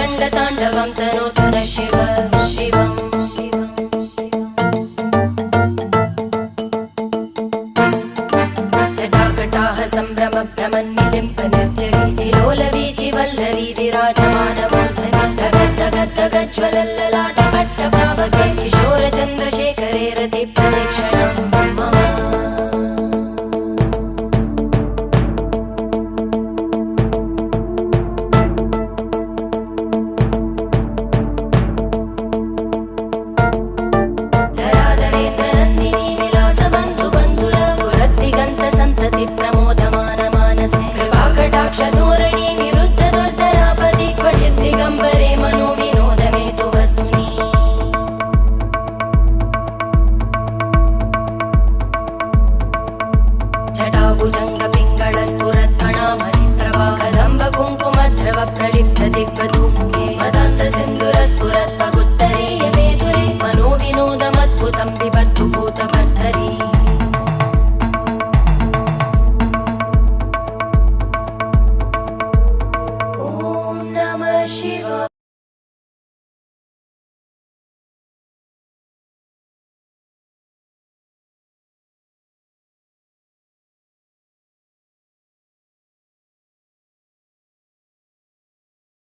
रङ्गताण्डवं तनोतु न शिव शिवम् जटाकटाः सम्भ्रम भ्रमन्निलिम्प निर्जरी विलोलवीचि वल्लरी विराजमानमूर्धनि धगज्ज्वलल्ललाटपट्टपावके किशोरचन्द्रशेखरे रति प्रदक्षिणं मम धराधरेन्द्रनन्दिनी विलासबन्धु बन्धुर स्फुरद्दिगन्त सन्तति प्रमोदमान मानसे कृपाकटाक्षधोरणी निरुद्ध दुर्धरापदि क्वचिद् दिगम्बरे मनो